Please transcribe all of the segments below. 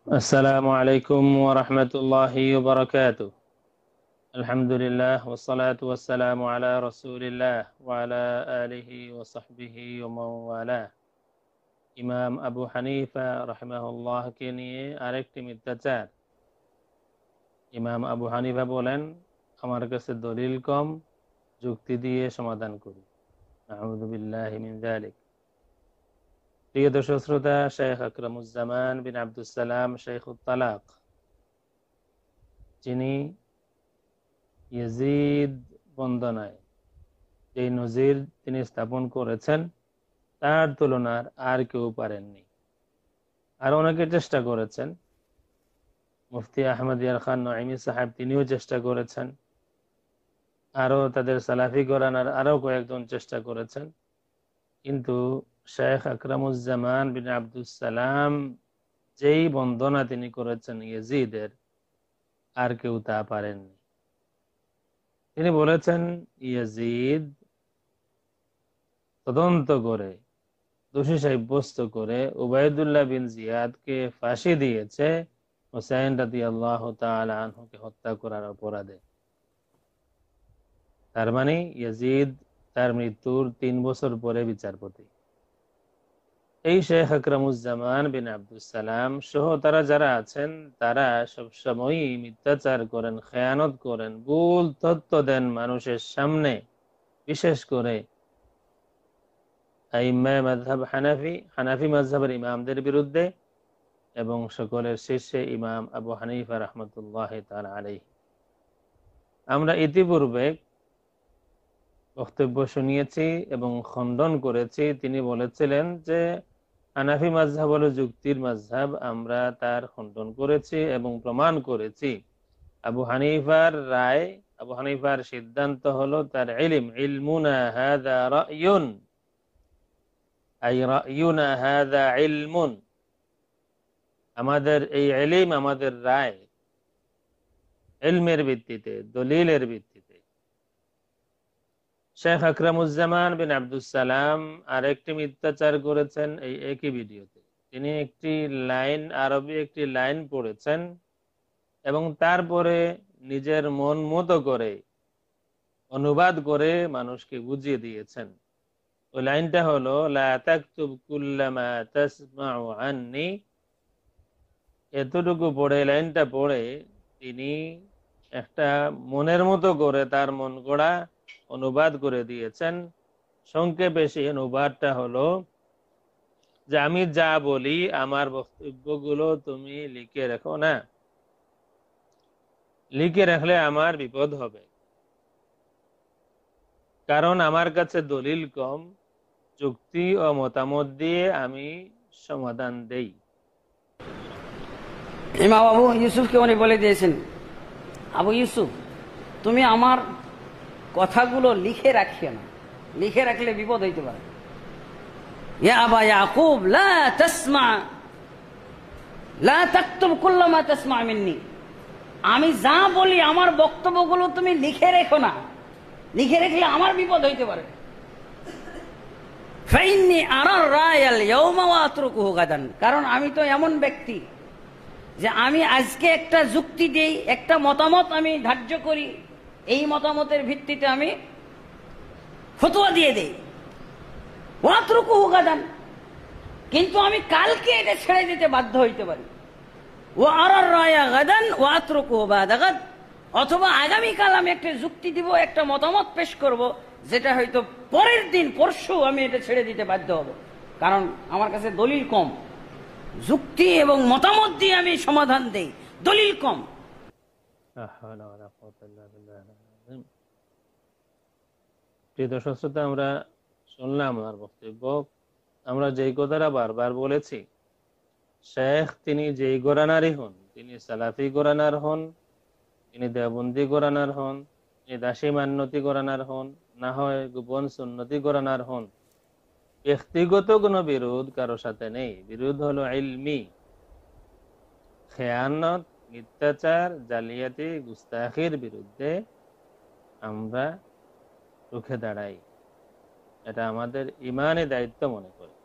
السلام عليكم ورحمة الله وبركاته. الحمد لله والصلاة والسلام على رسول الله وعلى آله وصحبه ومن والاه. ইমাম আবু হানিফা রাহিমাহুল্লাহকে নিয়ে আরেকটি মিথ্যাচার। ইমাম আবু হানিফা বলেন, আমার কাছে দলিল কম, যুক্তি দিয়ে সমাধান করি। আউযু বিল্লাহি মিন যালিক। প্রিয় দর্শক শ্রোতা, শেখ আকরামুজ্জামান বিন আব্দুস সালাম শেখুত তালাক, যিনি ইয়াজিদ বন্দনায় যে নজির তিনি স্থাপন করেছেন তার তুলনার আর কেউ পারেননি। আর অনেকে চেষ্টা করেছেন। মুফতি আহমদ ইয়ার খান নঈমী সাহেব তিনিও চেষ্টা করেছেন, আরো তাদের সালাফি ঘরানার আরো কয়েকজন চেষ্টা করেছেন, কিন্তু শেখ আকরামুজ্জামান বিন আব্দুস সালাম যেই বন্দনা তিনি করেছেন ইয়াজিদের, আর কেউ তা পারেননি। তিনি বলেছেন, ইয়াজিদ তদন্ত করে দোষী সাব্যস্ত করে উবাইদুল্লাহ বিন জিয়াদকে ফাঁসি দিয়েছে হুসাইন রাদিয়াল্লাহু তাআলা আনহুকে হত্যা করার অপরাধে। তার মানে ইয়াজিদ তার মৃত্যুর 3 বছর পরে বিচারপতি। এই শেখ আকরামুজ্জামান বিন আব্দুস সালাম সহ তারা যারা আছেন, তারা সবসময়ই মিথ্যাচার করেন, খেয়ানত করেন, ভুল তথ্য দেন মানুষের সামনে, বিশেষ করে হানাফি মাযহাবের ইমামদের বিরুদ্ধে এবং সকলের শীর্ষে ইমাম আবু হানিফা রাহমাতুল্লাহি তাআলা আলাইহি। আমরা ইতিপূর্বে বক্তব্য শুনিয়েছি এবং খণ্ডন করেছি। তিনি বলেছিলেন যে হানাফি মাযহাব হলো যুক্তির মাযহাব। আমরা তার খণ্ডন করেছি এবং প্রমাণ করেছি আবু হানিফার রায়, আবু হানিফার সিদ্ধান্ত হলো তার ইলমুনা হাযা রায়ুন, আই রায়ুনা হাযা ইলমুন, আমাদের এই ইলম, আমাদের রায় ইলমের ভিত্তিতে, দলিলের ভিত্তিতে। শেখ আকরামুজ্জামান বিন আব্দুস সালাম আরেকটি মিথ্যাচার করেছেন এই একই ভিডিওতে। তিনি আরবি একটি লাইন পড়েছেন এবং তারপরে নিজের মন মতো করে অনুবাদ করে মানুষকে বুঝিয়ে দিয়েছেন। ওই লাইনটা হলো, লা তাকতুব কুল্লামা তাসমাউ আন্নি। এতটুকু পড়ে, লাইনটা পড়ে তিনি একটা মনের মতো করে তার মন গড়া অনুবাদ করে দিয়েছেন। সংক্ষেপে সেই অনুবাদটা হলো যে, আমি যা বলি আমার বক্তব্যগুলো তুমি লিখে রাখো না, লিখে রাখলে আমার বিপদ হবে, কারণ আমার কাছে দলিল কম, যুক্তি ও মতামত দিয়ে আমি সমাধান দেই। ইমাম আবু ইউসুফকে উনি বলে দিয়েছেন, আবু ইউসুফ, তুমি আমার কথাগুলো লিখে রাখিও না, লিখে রাখলে বিপদ হইতে পারে। ইয়া আবা ইয়াকুব লা তাসমা লা তাকতুব কুল্লামা তাসমা মিন্নি। আমি যা বলি আমার বক্তব্যগুলো তুমি লিখে রেখো না, লিখে রাখলে আমার বিপদ হইতে পারে। ফাইন্নী আরা রায়াল ইয়াওমা ওয়া আতরুকুহু গাদান। কারণ আমি তো এমন ব্যক্তি যে আমি আজকে একটা যুক্তি দেই, একটা মতামত আমি ধার্য করি, এই মতামতের ভিত্তিতে আমি ফতোয়া দিয়ে দেই, ওয়াতরুকুহু গাদান, কিন্তু আমি কালকে এটা ছেড়ে দিতে বাধ্য হইতে পারি। ও আরার রায়া গাদান ওয়াতরুকুহু বাদা গাদ, অথবা আগামীকাল আমি একটা যুক্তি দিব, একটা মতামত পেশ করব, যেটা হয়তো পরের দিন পরশু আমি এটা ছেড়ে দিতে বাধ্য হব, কারণ আমার কাছে দলিল কম। যুক্তি এবং মতামত দিয়ে আমি সমাধান দেই, দলিল কম। প্রিয় দর্শক শ্রোতা, আমরা শুনলাম আর বক্তব্য। আমরা যেই কথাটা বারবার বলেছি, শেখ তিনি যেই ঘরানারই হন, তিনি সালাফি ঘরানার হন, তিনি দেওবন্দি ঘরানার হন, তিনি দাসী মান্যতি ঘরানার হন, না হয় গোপন সুন্নতি ঘরানার হন, ব্যক্তিগত কোনো বিরোধ কারো সাথে নেই। বিরোধ হলো ইলমি। খেয়ানত, মিথ্যাচার, জালিয়াতি, গুস্তাখির বিরুদ্ধে আমরা রুখে দাঁড়াই। এটা আমাদের ইমানি দায়িত্ব মনে করি।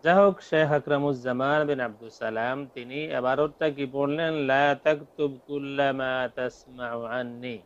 যাই হোক, শেখ আকরামুজ্জামান বিন আব্দুল সালাম তিনি এবারতটা কি পড়লেন, লা তাকতুব কুল্লা মা তাসমাউ আন্নি,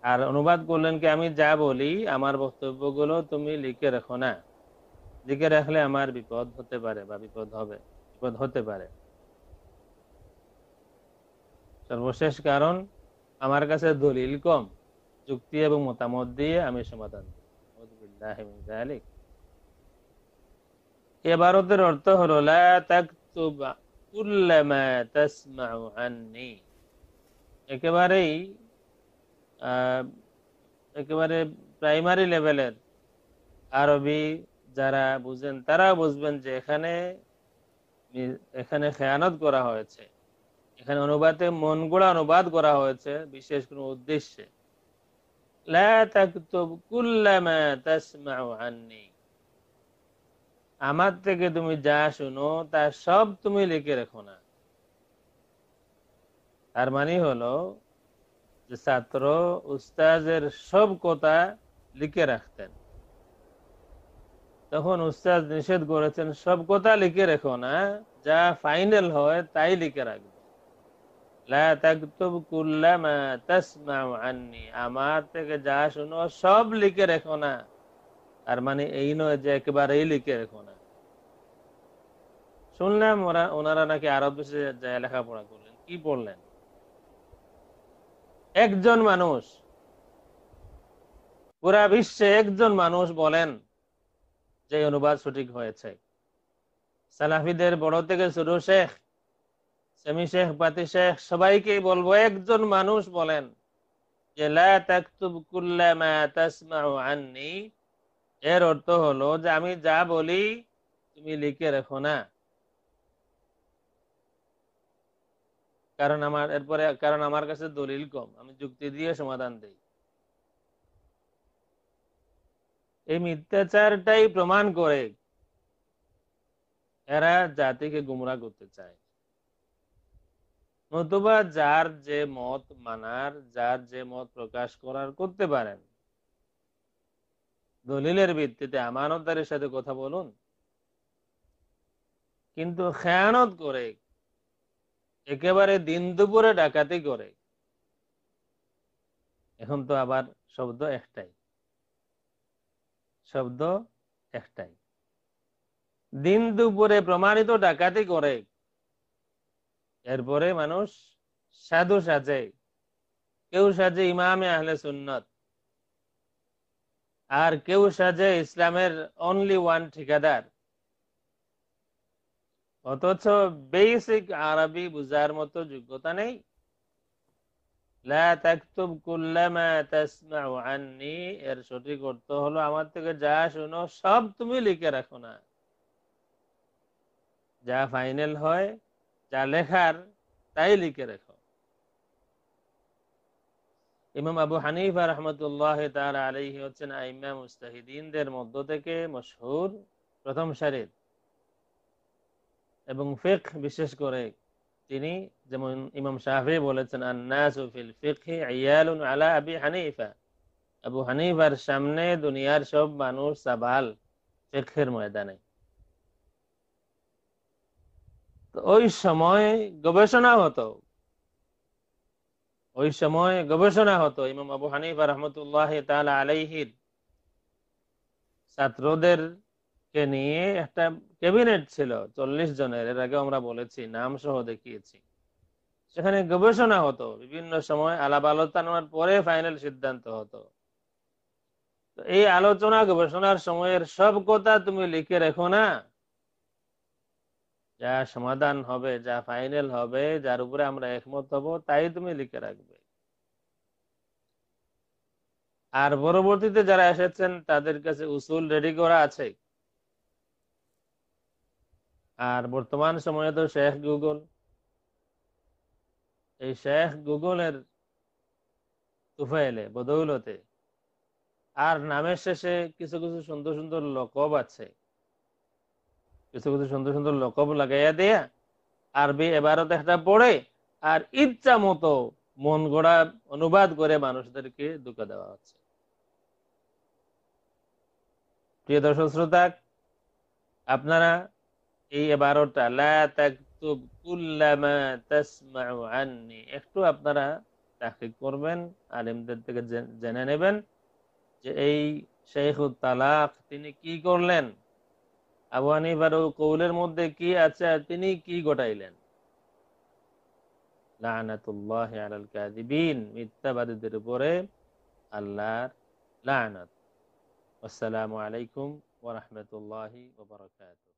আর অনুবাদ করলেন কি, আমি যা বলি আমার বক্তব্যগুলো তুমি লিখে রাখো না, লিখে রাখলে আমার বিপদ হতে পারে বা বিপদ হতে পারে। সর্বশেষ কারণ, আমার কাছে দলিল কম, যুক্তি এবং মতামত দিয়ে আমি সমাধান দিই। আউযু বিল্লাহি মিন যালিক। ইবারতের অর্থ হলো লা তাকতুব কুল্লা মা তাসমাউ আন্নি, একেবারেই আহ একেবারে প্রাইমারি লেভেলের আরবি যারা বুঝেন তারা বুঝবেন যে এখানে এখানে খেয়ানত করা হয়েছে, এখানে অনুবাদে মন গড়া অনুবাদ করা হয়েছে বিশেষ কোনো উদ্দেশ্যে। লা তাকতুব কুল্লা মা তাসমাউ আন্নি, আমার থেকে তুমি যা শুনো তা সব তুমি লিখে রেখো না। তার মানে হলো যে ছাত্র উস্তাজের সব কথা লিখে রাখতেন, তখন উস্তাদ নিষেধ করেছেন সব কথা লিখে রেখো না, যা ফাইনাল হয় তাই লিখে রাখবে। লা তাকতুব কুল্লা মা তাসমাউ আন্নি, আমার থেকে যা শুনো সব লিখে রেখো না। আর মানে এই নয় যে একেবারেই লিখে রেখো না। শুনলাম ওনারা নাকি আরব দেশে যায় লেখাপড়া করলেন, কি পড়লেন? একজন মানুষ, পুরা বিশ্বে একজন মানুষ বলেন যে অনুবাদ সঠিক হয়েছে। সালাফিদের বড় থেকে ছোট, শেখ, সেমি শেখ, পাতি শেখ, সবাইকেই বলবো, একজন মানুষ বলেন যে লা তাকতুব কুল্লা মা তাসমাউ আন্নি, এর অর্থ হলো যে আমি যা বলি তুমি লিখে রাখো না। কারণ আমার কাছে দলিল কম, আমি যুক্তি দিয়ে সমাধান দেই। এই মিথ্যাচারটাই প্রমাণ করে এরা জাতিকে গুমরাহ করতে চায়। নতুবা যার যে মত মানার, যার যে মত প্রকাশ করার করতে পারেন, দলিলের ভিত্তিতে আমানতদারের সাথে কথা বলুন। কিন্তু খেয়ানত করে, একেবারে দিন দুপুরে ডাকাতি করে, এখন তো আবার শব্দ একটাই, শব্দ একটাই, দিন দুপুরে প্রমাণিত ডাকাতি করে, এরপরে মানুষ সাধু সাজে, কেউ সাজে ইমামে আহলে সুন্নত, আর কেউ সাজে ইসলামের অনলি ওয়ান ঠিকাদার, অথচ বেসিক আরবি বুঝার মতো যোগ্যতা নেই। লা তাকতুব কুল্লা মা তাসমাউ আন্নি, এর সঠিক অর্থ হলো আমার থেকে যা শুনো সব তুমি লিখে রাখো না, যা ফাইনাল হয়, যা লেখার তাই লিখে রাখো। ইমাম আবু হানিফা রাহমাতুল্লাহ তাআলা আলাইহি হচ্ছেন আইম্মা মুজতাহিদিনদের মধ্য থেকে মশহুর, প্রথম সারির, এবং ফিকহ বিশেষ করে তিনি, যেমন ইমাম শাফিঈ বলেছেন, আন-নাসু ফিল ফিকহি ইয়ালুন আলা আবি হানিফা, আবু হানিফার সামনে দুনিয়ার সব মানুষ সাবাল ফিকহের ময়দানে। তো ওই সময় গবেষণা হতো ইমাম আবু হানিফা রাহমাতুল্লাহ তাআলা আলাইহির ছাত্রদেরকে নিয়ে একটা ক্যাবিনেট ছিল 40 জনের, এর আগে আমরা বলেছি, নাম সহ দেখিয়েছি। সেখানে গবেষণা হতো, বিভিন্ন সময় আলাপ আলোচনার পরে ফাইনাল সিদ্ধান্ত হতো। তো এই আলোচনা গবেষণার সময়ের সব কথা তুমি লিখে রেখো না, যা সমাধান হবে, যা ফাইনাল হবে, যার উপরে আমরা একমত হব, তাই তুমি লিখে রাখবে। আর পরবর্তীতে যারা এসেছেন তাদের কাছে উসুল রেডি করা আছে। আর বর্তমান সময়ে তো শেখ গুগল, এই শেখ গুগলের তুফাইলে বদৌলতে আর নামের শেষে কিছু কিছু সুন্দর সুন্দর লকব আছে, কিছু কিছু সুন্দর সুন্দর লকব লাগাইয়া দেয়া আরবি এবারত একটা পড়ে আর ইচ্ছা মতো মন গড়া অনুবাদ করে মানুষদেরকে ধোঁকা দেওয়া হচ্ছে। প্রিয় দর্শক শ্রোতা, আপনারা এই 12টা লা তাকতুব কুল্লামা তাসমাউ আন্নি, একটু আপনারা তাহকিক করবেন, আলেমদের থেকে জেনে নেবেন যে এই শাইখুত তালাক তিনি কি করলেন, আবু হানিফার কৌলের মধ্যে কি আছে আর তিনি কি ঘটাইলেন। লানাতুল্লাহি আলাল কাযিবিন, মিথ্যাবাদীদের উপরে আল্লাহর লানাত। আসসালামু আলাইকুম ওয়া রাহমাতুল্লাহি ওয়া বারাকাতুহু।